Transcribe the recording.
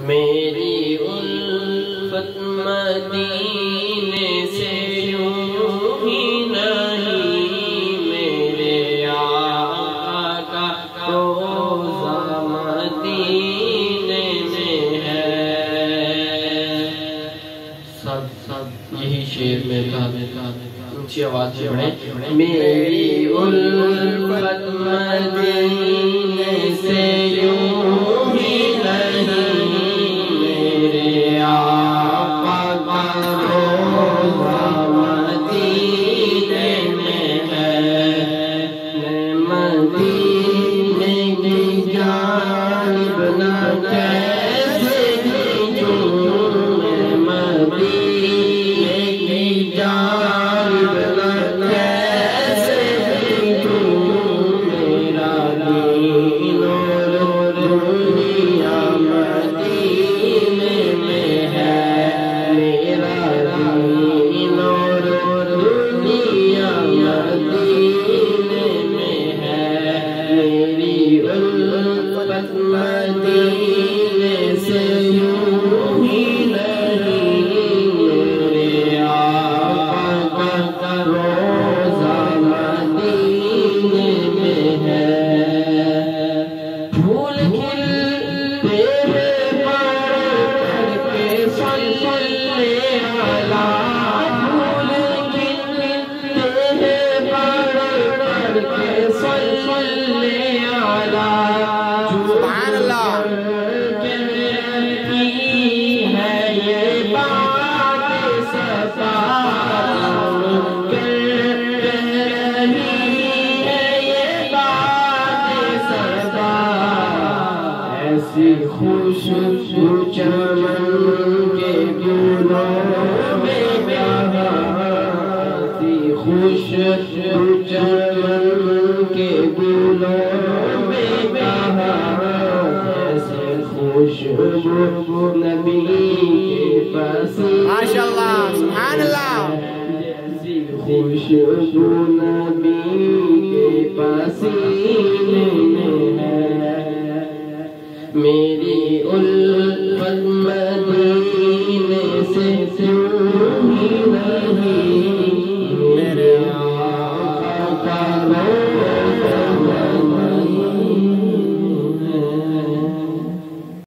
میری الفت مدینے سے یوں ہی نہیں، میرے آقا کا روضہ مدینے میں ہے۔ سب یہی شعر میں کہا اونچی آواز سے پڑھیں۔ میری الفت مدینے سے یوں ہی نہیں، میرے آقا کا روضہ مدینے میں ہے۔ میں مدینے کی جانب نہ کیسے بھیجوں، میں مدینے کی جانب نہ کیسے بھیجوں، میرا دین اور دنیا مدینے میں ہے، میرا دین اور دنیا مدینے میں ہے۔ میری الفت مدینے سے یوں ہی نہیں، میرے آقا کا روضہ مدینے میں ہے۔ پھول کھلتے ہیں پڑھ کے صلی علی، پھول کھلتے ہیں پڑھ کے صلی علی، سبحان اللہ۔ کہتی ہے یہ بات صفا، ایسی خوشبو چمن کے گلوں میں کہاں، ایسی خوشبو چمن کے گلوں میں کہاں، ایسی خوشبو نبی کے پسینے، ماشاءاللہ، سبحان اللہ۔ ایسی خوشبو نبی کے پسینے میں ہے۔ میری الفت مدینے سے